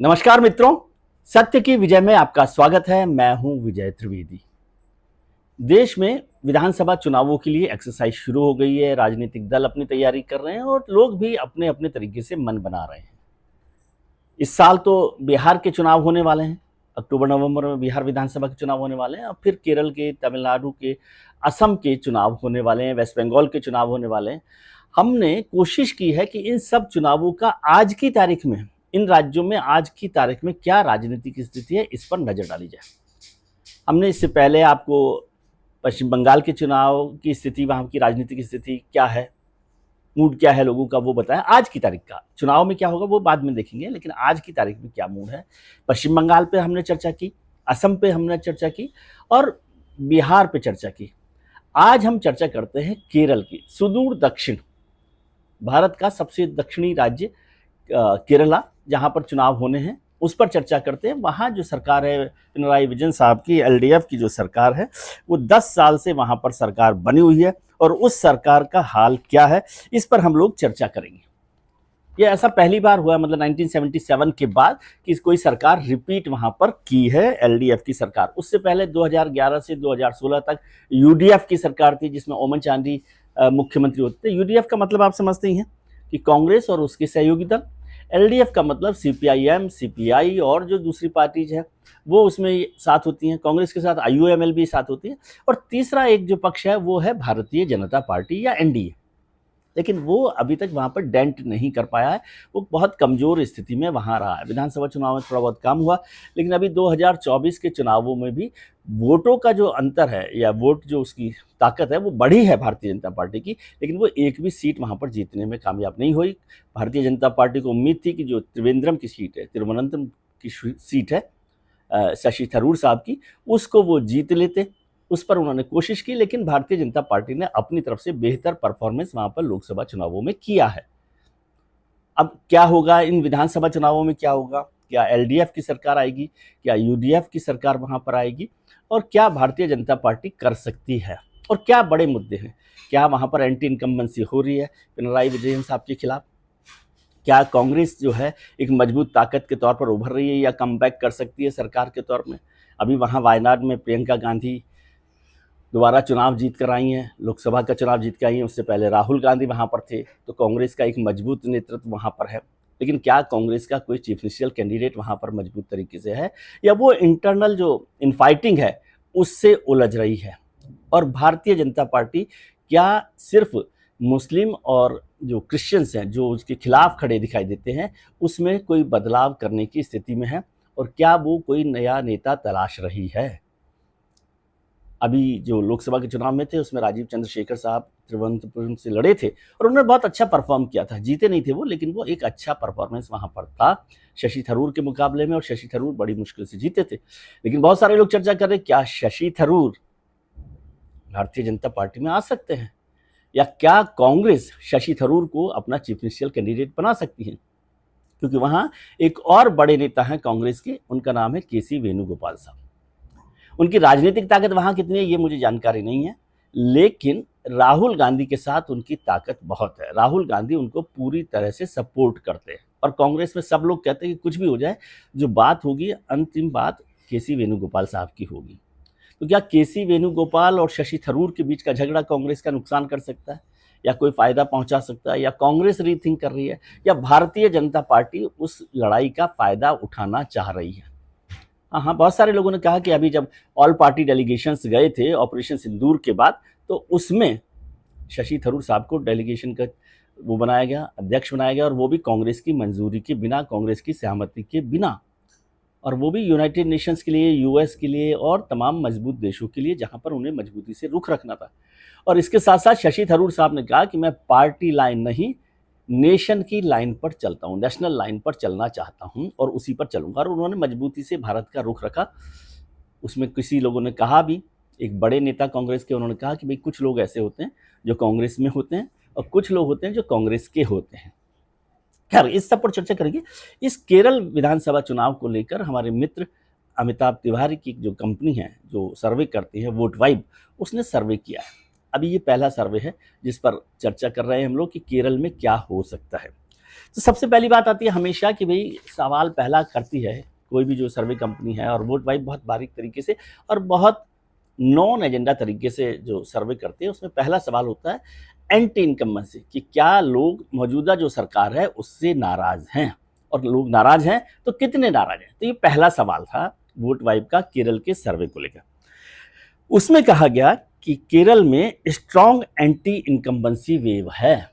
नमस्कार मित्रों, सत्य की विजय में आपका स्वागत है। मैं हूं विजय त्रिवेदी। देश में विधानसभा चुनावों के लिए एक्सरसाइज शुरू हो गई है। राजनीतिक दल अपनी तैयारी कर रहे हैं और लोग भी अपने अपने तरीके से मन बना रहे हैं। इस साल तो बिहार के चुनाव होने वाले हैं। अक्टूबर नवंबर में बिहार विधानसभा के चुनाव होने वाले हैं और फिर केरल के, तमिलनाडु के, असम के चुनाव होने वाले हैं, वेस्ट बंगाल के चुनाव होने वाले हैं। हमने कोशिश की है कि इन सब चुनावों का आज की तारीख में, इन राज्यों में आज की तारीख में क्या राजनीतिक स्थिति है, इस पर नजर डाली जाए। हमने इससे पहले आपको पश्चिम बंगाल के चुनाव की स्थिति, वहाँ की राजनीतिक स्थिति क्या है, मूड क्या है लोगों का, वो बताया। आज की तारीख का चुनाव में क्या होगा वो बाद में देखेंगे, लेकिन आज की तारीख में क्या मूड है। पश्चिम बंगाल पे हमने चर्चा की, असम पे हमने चर्चा की और बिहार पे चर्चा की। आज हम चर्चा करते हैं केरल की, सुदूर दक्षिण, भारत का सबसे दक्षिणी राज्य केरला, जहां पर चुनाव होने हैं, उस पर चर्चा करते हैं। वहां जो सरकार है पिनराई विजयन साहब की, एलडीएफ की जो सरकार है, वो 10 साल से वहां पर सरकार बनी हुई है और उस सरकार का हाल क्या है, इस पर हम लोग चर्चा करेंगे। ये ऐसा पहली बार हुआ, मतलब 1977 के बाद कि कोई सरकार रिपीट वहां पर की है, एलडीएफ की सरकार। उससे पहले 2011 से 2016 तक यूडीएफ की सरकार थी, जिसमें ओमन चांडी मुख्यमंत्री होते थे। यूडीएफ का मतलब आप समझते ही हैं कि कांग्रेस और उसके सहयोगी दल। एलडीएफ का मतलब सीपीआईएम, सीपीआई और जो दूसरी पार्टीज है वो उसमें साथ होती हैं। कांग्रेस के साथ आईयूएमएल भी साथ होती है। और तीसरा एक जो पक्ष है वो है भारतीय जनता पार्टी या एनडीए। लेकिन वो अभी तक वहां पर डेंट नहीं कर पाया है, वो बहुत कमजोर स्थिति में वहां रहा है। विधानसभा चुनाव में थोड़ा बहुत काम हुआ, लेकिन अभी 2024 के चुनावों में भी वोटों का जो अंतर है या वोट जो उसकी ताकत है वो बढ़ी है भारतीय जनता पार्टी की, लेकिन वो एक भी सीट वहां पर जीतने में कामयाब नहीं हुई। भारतीय जनता पार्टी को उम्मीद थी कि जो त्रिवेंद्रम की सीट है, तिरुवनंतपुरम की सीट है शशि थरूर साहब की, उसको वो जीत लेते। उस पर उन्होंने कोशिश की, लेकिन भारतीय जनता पार्टी ने अपनी तरफ से बेहतर परफॉर्मेंस वहां पर लोकसभा चुनावों में किया है। अब क्या होगा इन विधानसभा चुनावों में, क्या होगा, क्या एलडीएफ की सरकार आएगी, क्या यूडीएफ की सरकार वहां पर आएगी, और क्या भारतीय जनता पार्टी कर सकती है, और क्या बड़े मुद्दे हैं। क्या वहां पर एंटी इनकम्बेंसी हो रही है पिनराई विजयन साहब के खिलाफ? क्या कांग्रेस जो है एक मजबूत ताकत के तौर पर उभर रही है या कम बैक कर सकती है सरकार के तौर में? अभी वहां वायनाड में प्रियंका गांधी दोबारा चुनाव जीत कर आई हैं, लोकसभा का चुनाव जीत कर आई हैं। उससे पहले राहुल गांधी वहां पर थे, तो कांग्रेस का एक मजबूत नेतृत्व वहां पर है। लेकिन क्या कांग्रेस का कोई चीफ मिनिस्टर कैंडिडेट वहां पर मजबूत तरीके से है, या वो इंटरनल जो इनफाइटिंग है उससे उलझ रही है? और भारतीय जनता पार्टी क्या सिर्फ मुस्लिम और जो क्रिश्चियंस हैं जो उसके खिलाफ खड़े दिखाई देते हैं, उसमें कोई बदलाव करने की स्थिति में है, और क्या वो कोई नया नेता तलाश रही है? अभी जो लोकसभा के चुनाव में थे उसमें राजीव चंद्रशेखर साहब तिरुवनंतपुरम से लड़े थे और उन्होंने बहुत अच्छा परफॉर्म किया था। जीते नहीं थे वो, लेकिन वो एक अच्छा परफॉर्मेंस वहां पर था शशि थरूर के मुकाबले में, और शशि थरूर बड़ी मुश्किल से जीते थे। लेकिन बहुत सारे लोग चर्चा कर रहे हैं क्या शशि थरूर भारतीय जनता पार्टी में आ सकते हैं, या क्या कांग्रेस शशि थरूर को अपना चीफ मिनिस्टर कैंडिडेट बना सकती है? क्योंकि वहां एक और बड़े नेता हैं कांग्रेस के, उनका नाम है केसी वेणुगोपाल साहब। उनकी राजनीतिक ताकत वहां कितनी है ये मुझे जानकारी नहीं है, लेकिन राहुल गांधी के साथ उनकी ताकत बहुत है। राहुल गांधी उनको पूरी तरह से सपोर्ट करते हैं, और कांग्रेस में सब लोग कहते हैं कि कुछ भी हो जाए, जो बात होगी अंतिम बात केसी वेणुगोपाल साहब की होगी। तो क्या केसी वेणुगोपाल और शशि थरूर के बीच का झगड़ा कांग्रेस का नुकसान कर सकता है, या कोई फायदा पहुंचा सकता है, या कांग्रेस रीथिंक कर रही है, या भारतीय जनता पार्टी उस लड़ाई का फायदा उठाना चाह रही है? हाँ, बहुत सारे लोगों ने कहा कि अभी जब ऑल पार्टी डेलीगेशंस गए थे ऑपरेशन सिंदूर के बाद, तो उसमें शशि थरूर साहब को डेलीगेशन का वो बनाया गया, अध्यक्ष बनाया गया, और वो भी कांग्रेस की मंजूरी के बिना, कांग्रेस की सहमति के बिना, और वो भी यूनाइटेड नेशंस के लिए, यूएस के लिए और तमाम मजबूत देशों के लिए, जहां पर उन्हें मजबूती से रुख रखना था। और इसके साथ साथ शशि थरूर साहब ने कहा कि मैं पार्टी लाइन नहीं, नेशन की लाइन पर चलता हूं, नेशनल लाइन पर चलना चाहता हूं और उसी पर चलूंगा। और उन्होंने मजबूती से भारत का रुख रखा। उसमें किसी लोगों ने कहा भी, एक बड़े नेता कांग्रेस के, उन्होंने कहा कि भाई कुछ लोग ऐसे होते हैं जो कांग्रेस में होते हैं और कुछ लोग होते हैं जो कांग्रेस के होते हैं। खैर, इस सब पर चर्चा करेंगे। इस केरल विधानसभा चुनाव को लेकर हमारे मित्र अमिताभ तिवारी की जो कंपनी है जो सर्वे करती है, वोट वाइब, उसने सर्वे किया है। अभी ये पहला सर्वे है जिस पर चर्चा कर रहे हैं हम लोग कि केरल में क्या हो सकता है। तो सबसे पहली बात आती है हमेशा कि भाई सवाल पहला करती है कोई भी जो सर्वे कंपनी है, और वोट वाइब बहुत बारीक तरीके से और बहुत नॉन एजेंडा तरीके से जो सर्वे करते हैं, उसमें पहला सवाल होता है एंटी इनकम्बेंसी कि क्या लोग मौजूदा जो सरकार है उससे नाराज हैं, और लोग नाराज हैं तो कितने नाराज हैं। तो ये पहला सवाल था वोट वाइब का केरल के सर्वे को लेकर। उसमें कहा गया कि केरल में स्ट्रॉन्ग एंटी इनकम्बेंसी वेव है,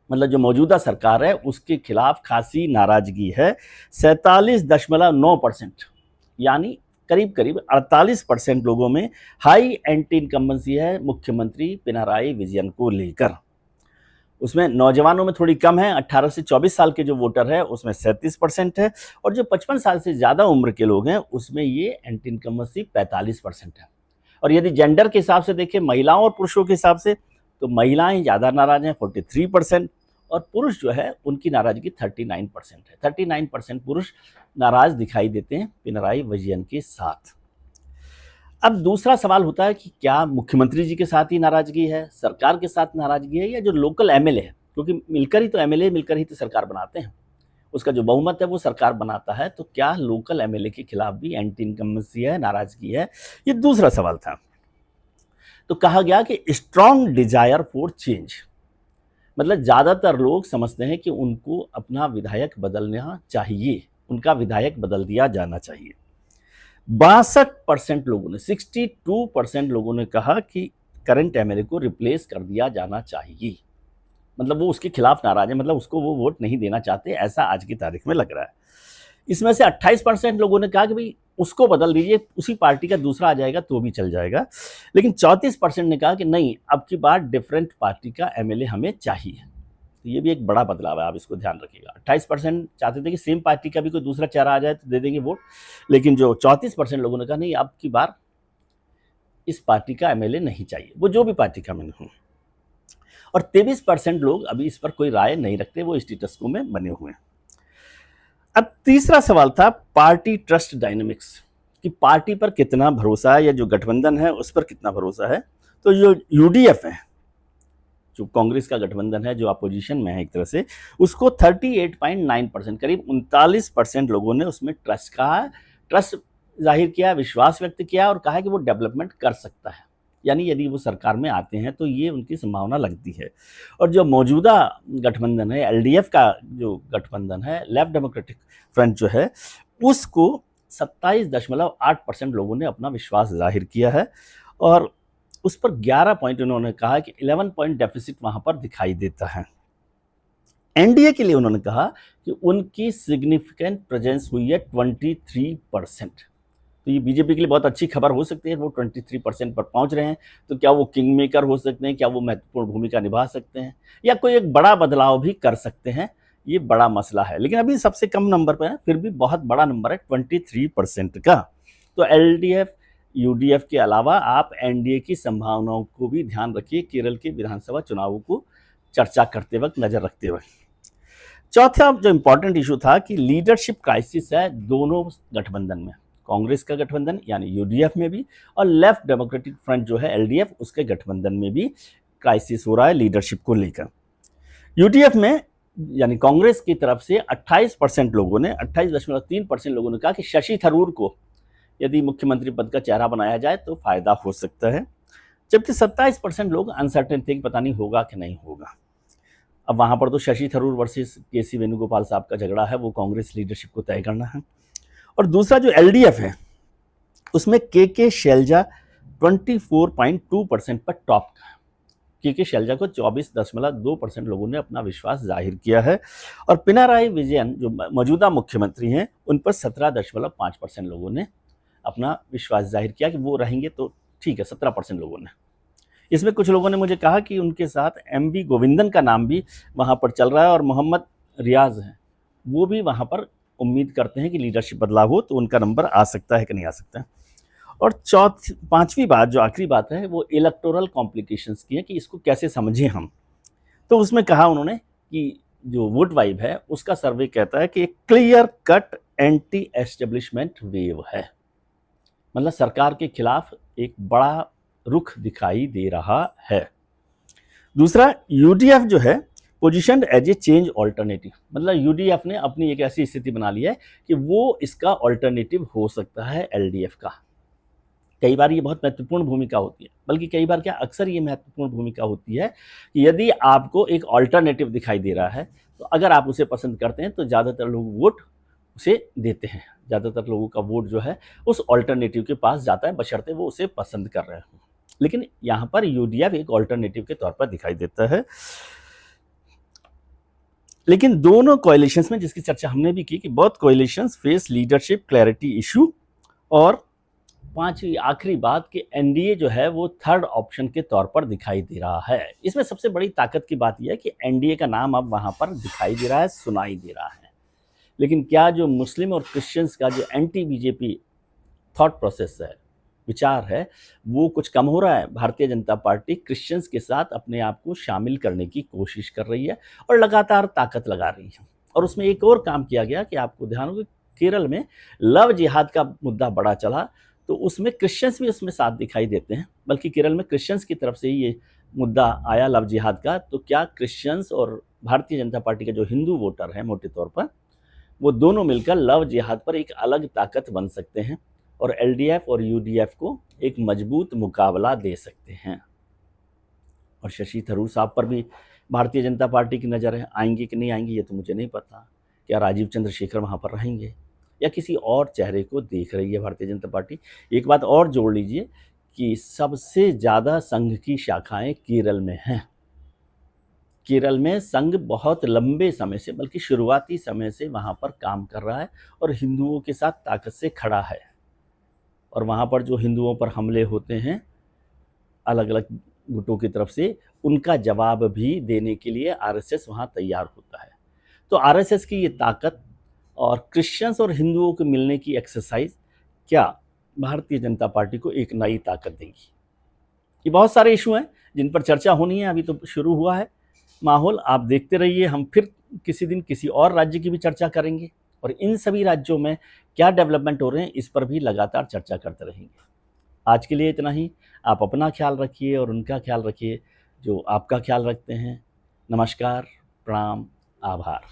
मतलब जो मौजूदा सरकार है उसके खिलाफ खासी नाराजगी है। 47.9%, यानी करीब करीब 48% लोगों में हाई एंटी इनकम्बेंसी है मुख्यमंत्री पिनाराई विजयन को लेकर। उसमें नौजवानों में थोड़ी कम है, 18 से 24 साल के जो वोटर है उसमें 37% है, और जो 55 साल से ज़्यादा उम्र के लोग हैं उसमें ये एंटी इनकम्बेंसी 45% है। और यदि जेंडर के हिसाब से देखें, महिलाओं और पुरुषों के हिसाब से, तो महिलाएं ज़्यादा नाराज हैं 43%, और पुरुष जो है उनकी नाराजगी 39% है। 39% पुरुष नाराज दिखाई देते हैं पिनराई विजयन के साथ। अब दूसरा सवाल होता है कि क्या मुख्यमंत्री जी के साथ ही नाराजगी है, सरकार के साथ नाराजगी है, या जो लोकल एमएलए है, क्योंकि मिलकर ही तो एमएलए मिलकर ही तो सरकार बनाते हैं, उसका जो बहुमत है वो सरकार बनाता है, तो क्या लोकल एमएलए के खिलाफ भी एंटी इनकम्बेंसी है, नाराजगी है, ये दूसरा सवाल था। तो कहा गया कि स्ट्रॉन्ग डिजायर फॉर चेंज, मतलब ज्यादातर लोग समझते हैं कि उनको अपना विधायक बदलना चाहिए, उनका विधायक बदल दिया जाना चाहिए। 62% लोगों ने, 62% लोगों ने कहा कि करंट एमएलए को रिप्लेस कर दिया जाना चाहिए, मतलब वो उसके खिलाफ नाराज है, मतलब उसको वो वोट नहीं देना चाहते, ऐसा आज की तारीख में लग रहा है। इसमें से 28% लोगों ने कहा कि भाई उसको बदल दीजिए, उसी पार्टी का दूसरा आ जाएगा तो भी चल जाएगा। लेकिन 34% ने कहा कि नहीं, अब की बार डिफरेंट पार्टी का एमएलए हमें चाहिए। तो ये भी एक बड़ा बदलाव है, आप इसको ध्यान रखिएगा। 28% चाहते थे कि सेम पार्टी का भी कोई दूसरा चेहरा आ जाए तो दे देंगे वोट, लेकिन जो 34% लोगों ने कहा नहीं, अब की बार इस पार्टी का एमएलए नहीं चाहिए, वो जो भी पार्टी का एमएलए हो। और 23% लोग अभी इस पर कोई राय नहीं रखते, वो स्टेटस को में बने हुए हैं। अब तीसरा सवाल था पार्टी ट्रस्ट डायनेमिक्स, कि पार्टी पर कितना भरोसा है, या जो गठबंधन है उस पर कितना भरोसा है। तो जो यूडीएफ है, जो कांग्रेस का गठबंधन है, जो अपोजिशन में है एक तरह से, उसको 38.9%, करीब 39% लोगों ने उसमें ट्रस्ट जाहिर किया, विश्वास व्यक्त किया, और कहा कि वो डेवलपमेंट कर सकता है, यानी यदि वो सरकार में आते हैं तो ये उनकी संभावना लगती है। और जो मौजूदा गठबंधन है, एलडीएफ का जो गठबंधन है, लेफ्ट डेमोक्रेटिक फ्रंट जो है, उसको 27.8% लोगों ने अपना विश्वास जाहिर किया है, और उस पर 11 पॉइंट उन्होंने कहा कि 11 पॉइंट डेफिसिट वहां पर दिखाई देता है। एनडीए के लिए उन्होंने कहा कि उनकी सिग्निफिकेंट प्रेजेंस हुई है 23%। तो ये बीजेपी के लिए बहुत अच्छी खबर हो सकती है, वो 23% पर पहुंच रहे हैं। तो क्या वो किंग मेकर हो सकते हैं, क्या वो महत्वपूर्ण भूमिका निभा सकते हैं, या कोई एक बड़ा बदलाव भी कर सकते हैं, ये बड़ा मसला है। लेकिन अभी सबसे कम नंबर पर है, फिर भी बहुत बड़ा नंबर है 23% का। तो एलडीएफ यूडीएफ के अलावा आप एनडीए की संभावनाओं को भी ध्यान रखिए केरल के विधानसभा चुनावों को चर्चा करते वक्त, नजर रखते हुए। चौथा जो इंपॉर्टेंट इशू था कि लीडरशिप क्राइसिस है दोनों गठबंधन में, कांग्रेस का गठबंधन यानी यूडीएफ में भी, और लेफ्ट डेमोक्रेटिक फ्रंट जो है एलडीएफ, उसके गठबंधन में भी क्राइसिस हो रहा है लीडरशिप को लेकर। यूडीएफ में यानी कांग्रेस की तरफ से 28% लोगों ने, 28.3% लोगों ने कहा कि शशि थरूर को यदि मुख्यमंत्री पद का चेहरा बनाया जाए तो फायदा हो सकता है, जबकि 27% लोग अनसर्टेन थे कि पता नहीं होगा कि नहीं होगा। अब वहां पर तो शशि थरूर वर्सेस केसी वेणुगोपाल साहब का झगड़ा है, वो कांग्रेस लीडरशिप को तय करना है। और दूसरा जो एलडीएफ है, उसमें के शैलजा 24.2% पर टॉप का, के शैलजा को 24.2% लोगों ने अपना विश्वास जाहिर किया है, और पिनाराई विजयन जो मौजूदा मुख्यमंत्री हैं उन पर 17.5% लोगों ने अपना विश्वास जाहिर किया कि वो रहेंगे, तो ठीक है 17% लोगों ने। इसमें कुछ लोगों ने मुझे कहा कि उनके साथ एमवी गोविंदन का नाम भी वहां पर चल रहा है, और मोहम्मद रियाज हैं, वो भी वहां पर उम्मीद करते हैं कि लीडरशिप बदलाव हो तो उनका नंबर आ सकता है कि नहीं आ सकता है। और पांचवी बात, जो आखिरी बात है, वो इलेक्टोरल कॉम्प्लिकेशंस की है कि इसको कैसे समझें हम। तो उसमें कहा उन्होंने कि जो वोट वाइब है उसका सर्वे कहता है कि एक clear cut anti establishment wave है, मतलब सरकार के खिलाफ एक बड़ा रुख दिखाई दे रहा है। दूसरा, यूडीएफ जो है position as a change alternative, मतलब यूडीएफ ने अपनी एक ऐसी स्थिति बना ली है कि वो इसका ऑल्टरनेटिव हो सकता है एलडीएफ का। कई बार ये बहुत महत्वपूर्ण भूमिका होती है, बल्कि कई बार क्या अक्सर ये महत्वपूर्ण भूमिका होती है कि यदि आपको एक ऑल्टरनेटिव दिखाई दे रहा है तो अगर आप उसे पसंद करते हैं तो ज़्यादातर लोग वोट उसे देते हैं, ज़्यादातर लोगों का वोट जो है उस ऑल्टरनेटिव के पास जाता है, बशर्ते वो उसे पसंद कर रहे हों। लेकिन यहाँ पर यूडीएफ एक ऑल्टरनेटिव के तौर पर दिखाई देता है। लेकिन दोनों कोalitions में, जिसकी चर्चा हमने भी की, कि बोथ कोalitions फेस लीडरशिप क्लैरिटी इशू, और पांचवी आखिरी बात कि एनडीए जो है वो थर्ड ऑप्शन के तौर पर दिखाई दे रहा है। इसमें सबसे बड़ी ताकत की बात यह है कि एनडीए का नाम अब वहां पर दिखाई दे रहा है, सुनाई दे रहा है। लेकिन क्या जो मुस्लिम और क्रिश्चियंस का जो एंटी बीजेपी थॉट प्रोसेस है, विचार है, वो कुछ कम हो रहा है? भारतीय जनता पार्टी क्रिश्चियंस के साथ अपने आप को शामिल करने की कोशिश कर रही है और लगातार ताकत लगा रही है। और उसमें एक और काम किया गया कि आपको ध्यान हो कि केरल में लव जिहाद का मुद्दा बड़ा चला, तो उसमें क्रिश्चियंस भी उसमें साथ दिखाई देते हैं, बल्कि केरल में क्रिश्चियंस की तरफ से ही ये मुद्दा आया लव जिहाद का। तो क्या क्रिश्चियंस और भारतीय जनता पार्टी के जो हिंदू वोटर हैं मोटे तौर पर, वो दोनों मिलकर लव जिहाद पर एक अलग ताकत बन सकते हैं और एलडीएफ और यूडीएफ को एक मजबूत मुकाबला दे सकते हैं? और शशि थरूर साहब पर भी भारतीय जनता पार्टी की नज़र है, आएंगे कि नहीं आएंगे ये तो मुझे नहीं पता। क्या राजीव चंद्रशेखर वहाँ पर रहेंगे या किसी और चेहरे को देख रही है भारतीय जनता पार्टी? एक बात और जोड़ लीजिए कि सबसे ज़्यादा संघ की शाखाएं केरल में हैं। केरल में संघ बहुत लंबे समय से, बल्कि शुरुआती समय से वहाँ पर काम कर रहा है और हिंदुओं के साथ ताकत से खड़ा है। और वहाँ पर जो हिंदुओं पर हमले होते हैं अलग अलग गुटों की तरफ से, उनका जवाब भी देने के लिए आरएसएस वहाँ तैयार होता है। तो आरएसएस की ये ताकत और क्रिश्चियंस और हिंदुओं के मिलने की एक्सरसाइज क्या भारतीय जनता पार्टी को एक नई ताकत देगी? ये बहुत सारे इशू हैं जिन पर चर्चा होनी है, अभी तो शुरू हुआ है माहौल। आप देखते रहिए, हम फिर किसी दिन किसी और राज्य की भी चर्चा करेंगे और इन सभी राज्यों में क्या डेवलपमेंट हो रहे हैं इस पर भी लगातार चर्चा करते रहेंगे। आज के लिए इतना ही। आप अपना ख्याल रखिए और उनका ख्याल रखिए जो आपका ख्याल रखते हैं। नमस्कार, प्रणाम, आभार।